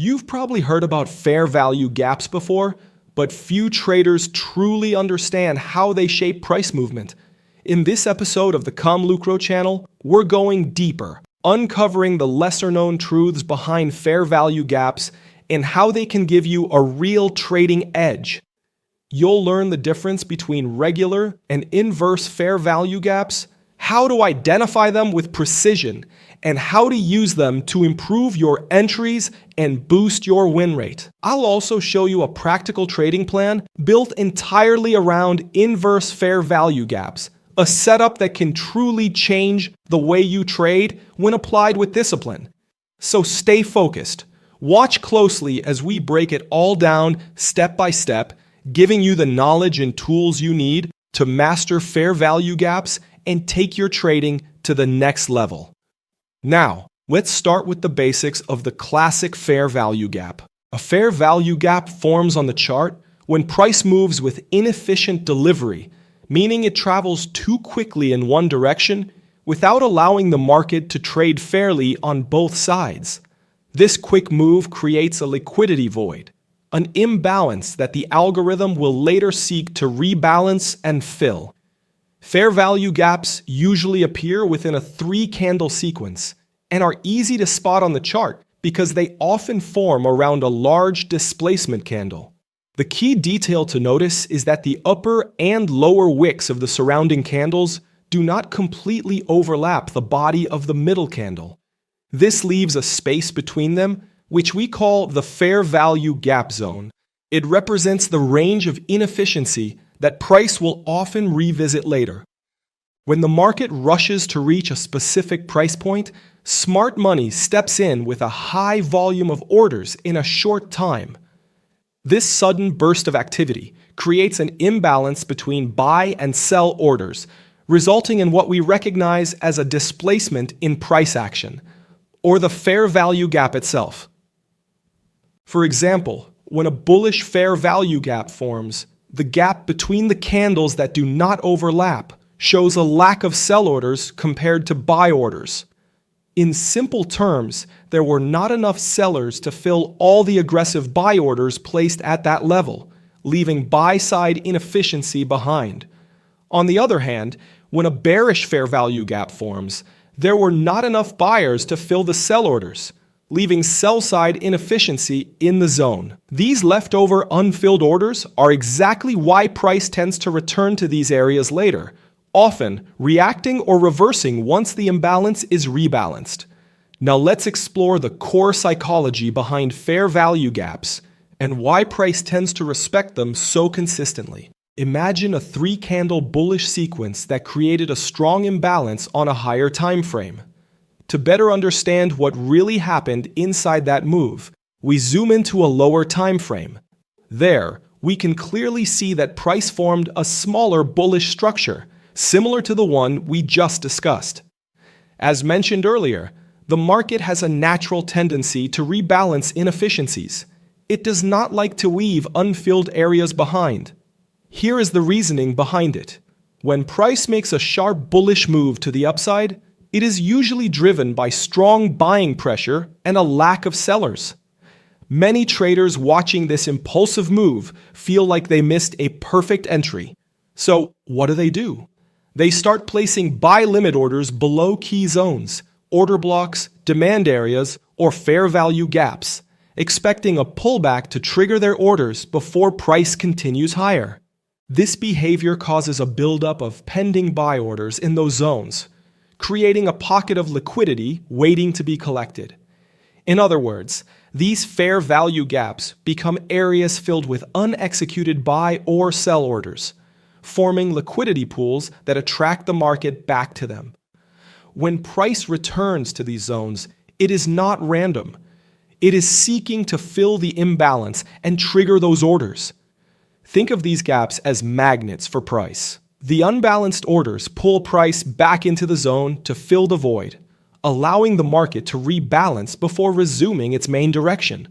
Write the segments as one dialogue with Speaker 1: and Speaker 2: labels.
Speaker 1: You've probably heard about fair value gaps before, but few traders truly understand how they shape price movement. In this episode of the ComLucro Channel, we're going deeper, uncovering the lesser-known truths behind fair value gaps and how they can give you a real trading edge. You'll learn the difference between regular and inverse fair value gaps, how to identify them with precision, and how to use them to improve your entries and boost your win rate. I'll also show you a practical trading plan built entirely around inverse fair value gaps, a setup that can truly change the way you trade when applied with discipline. So stay focused. Watch closely as we break it all down step by step, giving you the knowledge and tools you need to master fair value gaps and take your trading to the next level. Now, let's start with the basics of the classic fair value gap. A fair value gap forms on the chart when price moves with inefficient delivery, meaning it travels too quickly in one direction without allowing the market to trade fairly on both sides. This quick move creates a liquidity void, an imbalance that the algorithm will later seek to rebalance and fill. Fair value gaps usually appear within a 3-candle sequence and are easy to spot on the chart because they often form around a large displacement candle. The key detail to notice is that the upper and lower wicks of the surrounding candles do not completely overlap the body of the middle candle. This leaves a space between them, which we call the fair value gap zone. It represents the range of inefficiency that price will often revisit later. When the market rushes to reach a specific price point, smart money steps in with a high volume of orders in a short time. This sudden burst of activity creates an imbalance between buy and sell orders, resulting in what we recognize as a displacement in price action, or the fair value gap itself. For example, when a bullish fair value gap forms, the gap between the candles that do not overlap shows a lack of sell orders compared to buy orders. In simple terms, there were not enough sellers to fill all the aggressive buy orders placed at that level, leaving buy-side inefficiency behind. On the other hand, when a bearish fair value gap forms, there were not enough buyers to fill the sell orders, leaving sell-side inefficiency in the zone. These leftover unfilled orders are exactly why price tends to return to these areas later, often reacting or reversing once the imbalance is rebalanced. Now let's explore the core psychology behind fair value gaps and why price tends to respect them so consistently. Imagine a 3-candle bullish sequence that created a strong imbalance on a higher time frame. To better understand what really happened inside that move, we zoom into a lower time frame. There, we can clearly see that price formed a smaller bullish structure, similar to the one we just discussed. As mentioned earlier, the market has a natural tendency to rebalance inefficiencies. It does not like to leave unfilled areas behind. Here is the reasoning behind it. When price makes a sharp bullish move to the upside, it is usually driven by strong buying pressure and a lack of sellers. Many traders watching this impulsive move feel like they missed a perfect entry. So what do? They start placing buy limit orders below key zones, order blocks, demand areas, or fair value gaps, expecting a pullback to trigger their orders before price continues higher. This behavior causes a buildup of pending buy orders in those zones, creating a pocket of liquidity waiting to be collected. In other words, these fair value gaps become areas filled with unexecuted buy or sell orders, forming liquidity pools that attract the market back to them. When price returns to these zones, it is not random. It is seeking to fill the imbalance and trigger those orders. Think of these gaps as magnets for price. The unbalanced orders pull price back into the zone to fill the void, allowing the market to rebalance before resuming its main direction.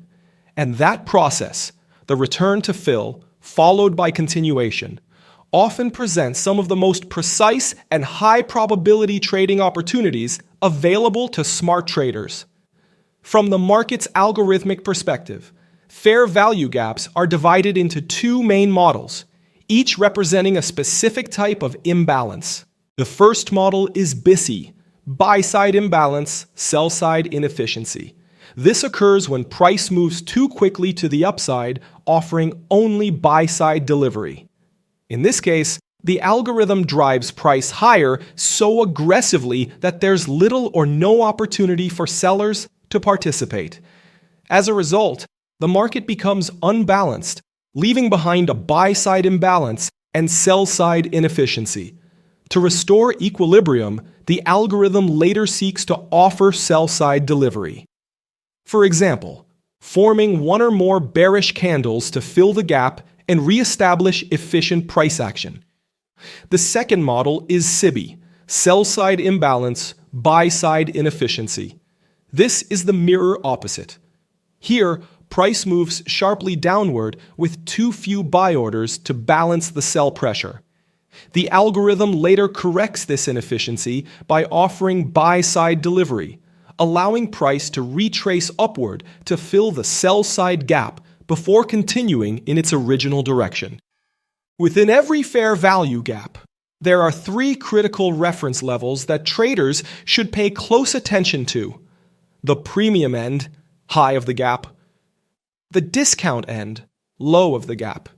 Speaker 1: And that process, the return to fill, followed by continuation, often presents some of the most precise and high probability trading opportunities available to smart traders. From the market's algorithmic perspective, fair value gaps are divided into two main models, each representing a specific type of imbalance. The first model is BISI, buy-side imbalance, sell-side inefficiency. This occurs when price moves too quickly to the upside, offering only buy-side delivery. In this case, the algorithm drives price higher so aggressively that there's little or no opportunity for sellers to participate. As a result, the market becomes unbalanced, leaving behind a buy-side imbalance and sell-side inefficiency. To restore equilibrium, the algorithm later seeks to offer sell-side delivery. For example, forming one or more bearish candles to fill the gap and re-establish efficient price action. The second model is SIBI, sell-side imbalance, buy-side inefficiency. This is the mirror opposite. Here, price moves sharply downward with too few buy orders to balance the sell pressure. The algorithm later corrects this inefficiency by offering buy-side delivery, allowing price to retrace upward to fill the sell-side gap before continuing in its original direction. Within every fair value gap, there are three critical reference levels that traders should pay close attention to: the premium end, high of the gap, the discount end, low of the gap,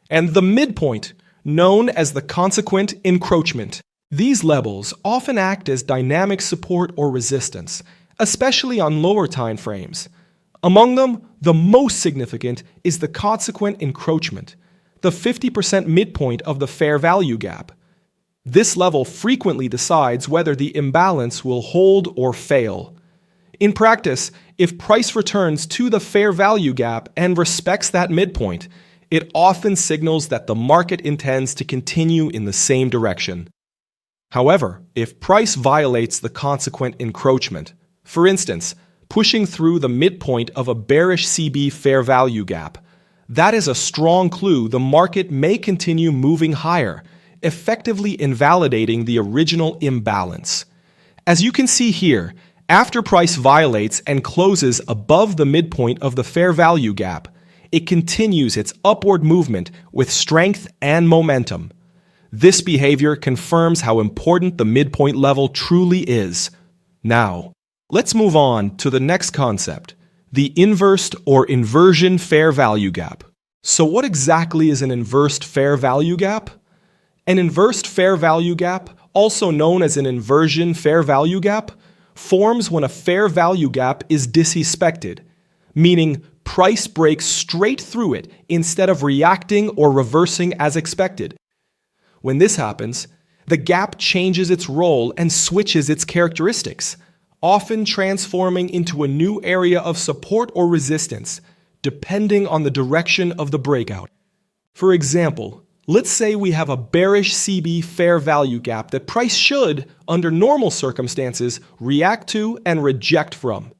Speaker 1: and the midpoint, known as the consequent encroachment. These levels often act as dynamic support or resistance, especially on lower time frames. Among them, the most significant is the consequent encroachment, the 50% midpoint of the fair value gap. This level frequently decides whether the imbalance will hold or fail. In practice, if price returns to the fair value gap and respects that midpoint, it often signals that the market intends to continue in the same direction. However, if price violates the consequent encroachment, for instance, pushing through the midpoint of a bearish CB fair value gap, that is a strong clue the market may continue moving higher, effectively invalidating the original imbalance. As you can see here, after price violates and closes above the midpoint of the fair value gap, it continues its upward movement with strength and momentum. This behavior confirms how important the midpoint level truly is. Now, let's move on to the next concept, the inversed or inversion fair value gap. So what exactly is an inversed fair value gap? An inversed fair value gap, also known as an inversion fair value gap, forms when a fair value gap is disrespected, meaning price breaks straight through it instead of reacting or reversing as expected. When this happens, the gap changes its role and switches its characteristics, often transforming into a new area of support or resistance, depending on the direction of the breakout. For example, let's say we have a bearish CB fair value gap that price should, under normal circumstances, react to and reject from.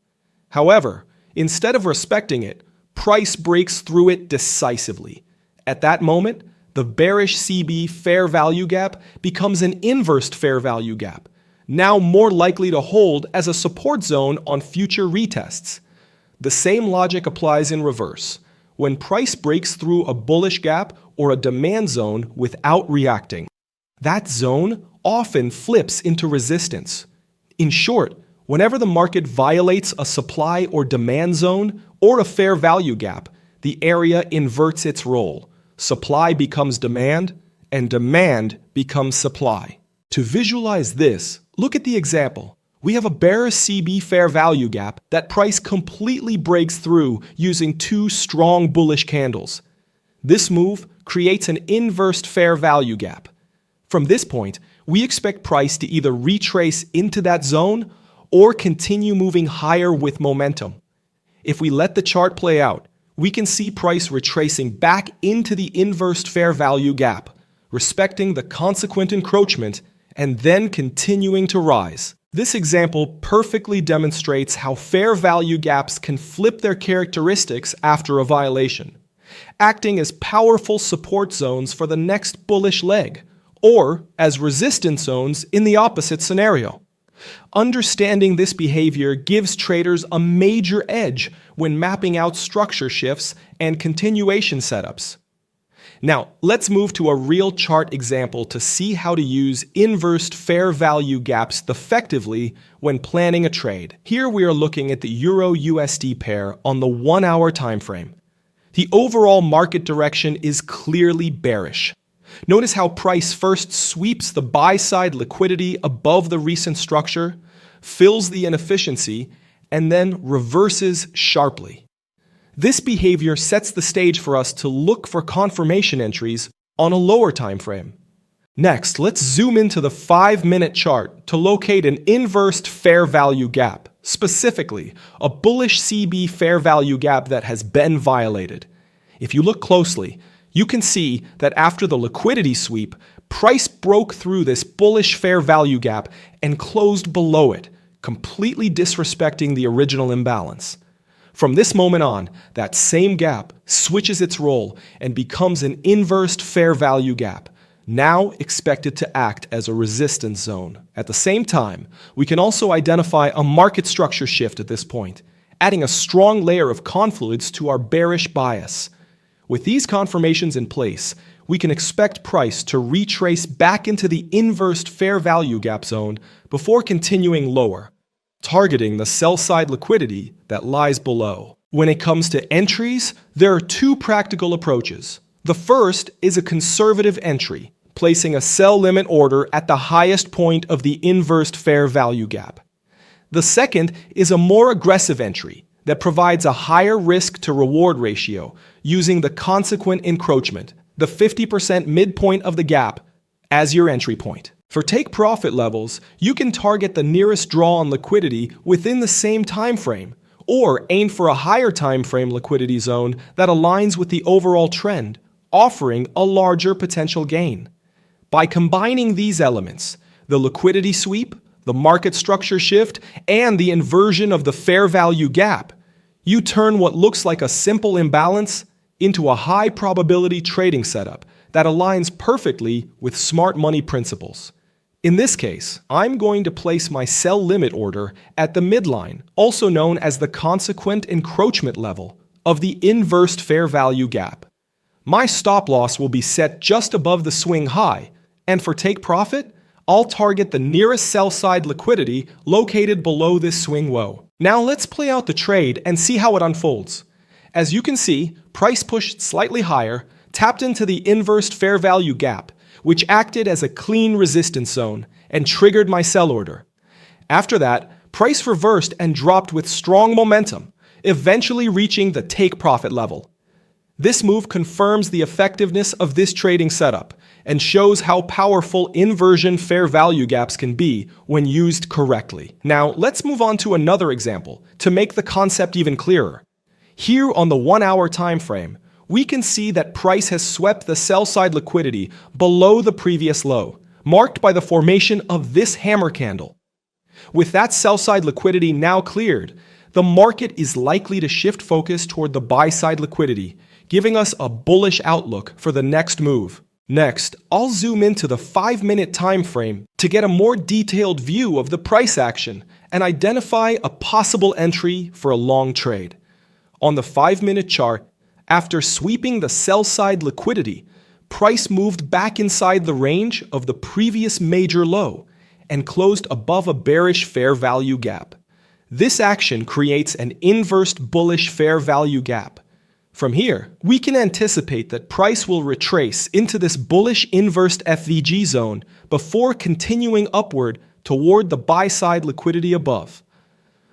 Speaker 1: However, instead of respecting it, price breaks through it decisively. At that moment, the bearish CB fair value gap becomes an inversed fair value gap, now more likely to hold as a support zone on future retests. The same logic applies in reverse, when price breaks through a bullish gap or a demand zone without reacting. That zone often flips into resistance. In short, whenever the market violates a supply or demand zone or a fair value gap, the area inverts its role. Supply becomes demand, and demand becomes supply. To visualize this, look at the example. We have a bearish CB fair value gap that price completely breaks through using two strong bullish candles. This move creates an inversed fair value gap. From this point, we expect price to either retrace into that zone or continue moving higher with momentum. If we let the chart play out, we can see price retracing back into the inversed fair value gap, respecting the consequent encroachment, and then continuing to rise. This example perfectly demonstrates how fair value gaps can flip their characteristics after a violation, acting as powerful support zones for the next bullish leg, or as resistance zones in the opposite scenario. Understanding this behavior gives traders a major edge when mapping out structure shifts and continuation setups. Now, let's move to a real chart example to see how to use inversed fair value gaps effectively when planning a trade. Here we are looking at the Euro-USD pair on the 1-hour time frame. The overall market direction is clearly bearish. Notice how price first sweeps the buy-side liquidity above the recent structure, fills the inefficiency, and then reverses sharply. This behavior sets the stage for us to look for confirmation entries on a lower time frame. Next, let's zoom into the 5-minute chart to locate an inversed fair value gap, specifically a bullish CB fair value gap that has been violated. If you look closely, you can see that after the liquidity sweep, price broke through this bullish fair value gap and closed below it, completely disrespecting the original imbalance. From this moment on, that same gap switches its role and becomes an inversed fair value gap, now expected to act as a resistance zone. At the same time, we can also identify a market structure shift at this point, adding a strong layer of confluence to our bearish bias. With these confirmations in place, we can expect price to retrace back into the inversed fair value gap zone before continuing lower, targeting the sell-side liquidity that lies below. When it comes to entries, there are two practical approaches. The first is a conservative entry, placing a sell limit order at the highest point of the inversed fair value gap. The second is a more aggressive entry that provides a higher risk to reward ratio using the consequent encroachment, the 50% midpoint of the gap, as your entry point. For take profit levels, you can target the nearest draw on liquidity within the same time frame, or aim for a higher time frame liquidity zone that aligns with the overall trend, offering a larger potential gain. By combining these elements, the liquidity sweep, the market structure shift, and the inversion of the fair value gap, you turn what looks like a simple imbalance into a high probability trading setup that aligns perfectly with smart money principles. In this case, I'm going to place my sell limit order at the midline, also known as the consequent encroachment level of the inversed fair value gap. My stop loss will be set just above the swing high, and for take profit, I'll target the nearest sell side liquidity located below this swing low. Now let's play out the trade and see how it unfolds. As you can see, price pushed slightly higher, tapped into the inversed fair value gap, which acted as a clean resistance zone and triggered my sell order. After that, price reversed and dropped with strong momentum, eventually reaching the take profit level. This move confirms the effectiveness of this trading setup and shows how powerful inversion fair value gaps can be when used correctly. Now, let's move on to another example to make the concept even clearer. Here on the 1-hour time frame, we can see that price has swept the sell-side liquidity below the previous low, marked by the formation of this hammer candle. With that sell-side liquidity now cleared, the market is likely to shift focus toward the buy-side liquidity, giving us a bullish outlook for the next move. Next, I'll zoom into the 5-minute time frame to get a more detailed view of the price action and identify a possible entry for a long trade. On the 5-minute chart, after sweeping the sell-side liquidity, price moved back inside the range of the previous major low and closed above a bearish fair value gap. This action creates an inversed bullish fair value gap. From here, we can anticipate that price will retrace into this bullish inversed FVG zone before continuing upward toward the buy-side liquidity above.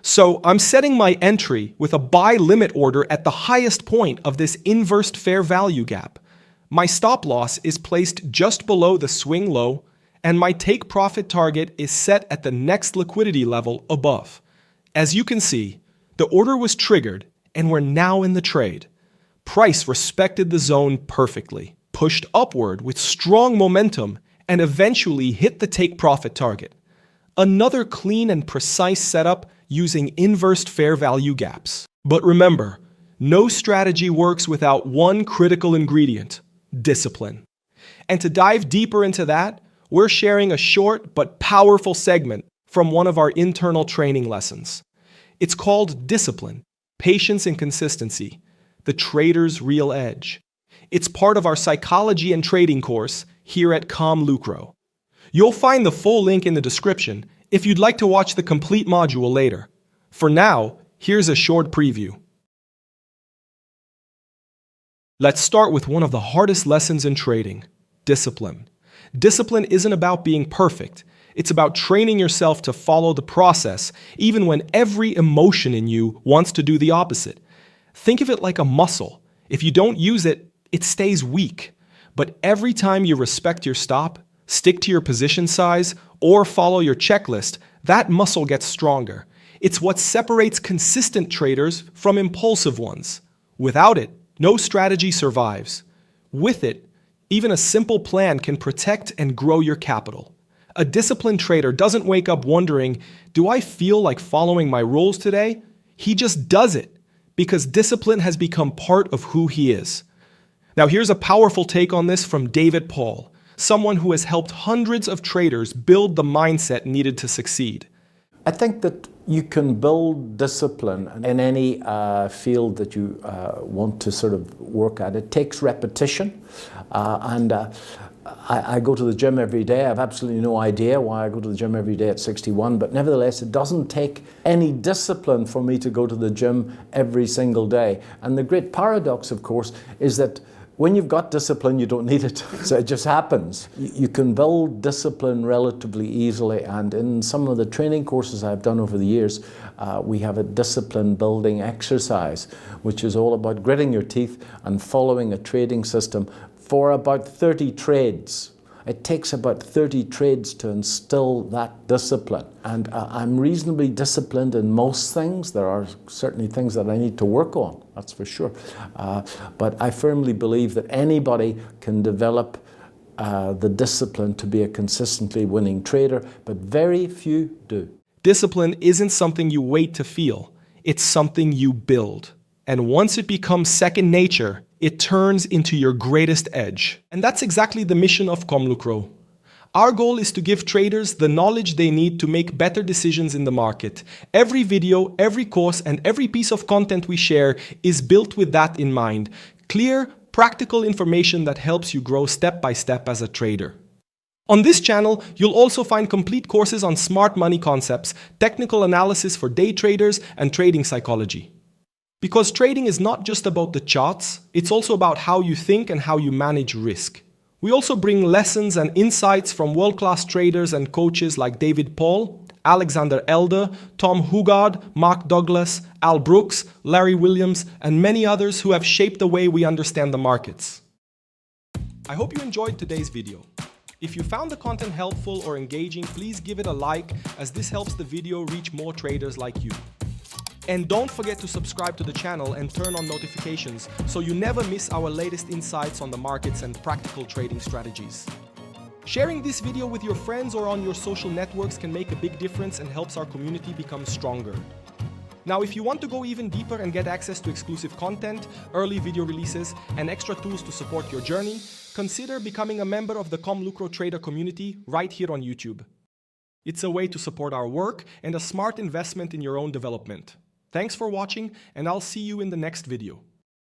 Speaker 1: So I'm setting my entry with a buy limit order at the highest point of this inversed fair value gap. My stop loss is placed just below the swing low, and my take profit target is set at the next liquidity level above. As you can see, the order was triggered and we're now in the trade. Price respected the zone perfectly, pushed upward with strong momentum, and eventually hit the take profit target. Another clean and precise setup using inversed fair value gaps. But remember, no strategy works without one critical ingredient: discipline. And to dive deeper into that, we're sharing a short but powerful segment from one of our internal training lessons. It's called Discipline, Patience and Consistency, the Trader's Real Edge. It's part of our psychology and trading course here at ComLucro. You'll find the full link in the description if you'd like to watch the complete module later. For now, here's a short preview. Let's start with one of the hardest lessons in trading: discipline. Discipline isn't about being perfect. It's about training yourself to follow the process, even when every emotion in you wants to do the opposite. Think of it like a muscle. If you don't use it, it stays weak. But every time you respect your stop, stick to your position size, or follow your checklist, that muscle gets stronger. It's what separates consistent traders from impulsive ones. Without it, no strategy survives. With it, even a simple plan can protect and grow your capital. A disciplined trader doesn't wake up wondering, do I feel like following my rules today? He just does it, because discipline has become part of who he is. Now here's a powerful take on this from David Paul, someone who has helped hundreds of traders build the mindset needed to succeed.
Speaker 2: I think that you can build discipline in any field that you want to sort of work at. It takes repetition, I go to the gym every day. I have absolutely no idea why I go to the gym every day at 61, but nevertheless, it doesn't take any discipline for me to go to the gym every single day. And the great paradox, of course, is that when you've got discipline, you don't need it. So it just happens. You can build discipline relatively easily. And in some of the training courses I've done over the years, we have a discipline building exercise, which is all about gritting your teeth and following a trading system for about 30 trades. It takes about 30 trades to instill that discipline. And I'm reasonably disciplined in most things. There are certainly things that I need to work on, that's for sure. But I firmly believe that anybody can develop the discipline to be a consistently winning trader, but very few do.
Speaker 1: Discipline isn't something you wait to feel. It's something you build. And once it becomes second nature, it turns into your greatest edge. And that's exactly the mission of ComLucro. Our goal is to give traders the knowledge they need to make better decisions in the market. Every video, every course, and every piece of content we share is built with that in mind. Clear, practical information that helps you grow step by step as a trader. On this channel, you'll also find complete courses on smart money concepts, technical analysis for day traders, and trading psychology. Because trading is not just about the charts, it's also about how you think and how you manage risk. We also bring lessons and insights from world-class traders and coaches like David Paul, Alexander Elder, Tom Hugard, Mark Douglas, Al Brooks, Larry Williams, and many others who have shaped the way we understand the markets. I hope you enjoyed today's video. If you found the content helpful or engaging, please give it a like, as this helps the video reach more traders like you. And don't forget to subscribe to the channel and turn on notifications so you never miss our latest insights on the markets and practical trading strategies. Sharing this video with your friends or on your social networks can make a big difference and helps our community become stronger. Now, if you want to go even deeper and get access to exclusive content, early video releases, and extra tools to support your journey, consider becoming a member of the ComLucro Trader community right here on YouTube. It's a way to support our work and a smart investment in your own development. Thanks for watching, and I'll see you in the next video.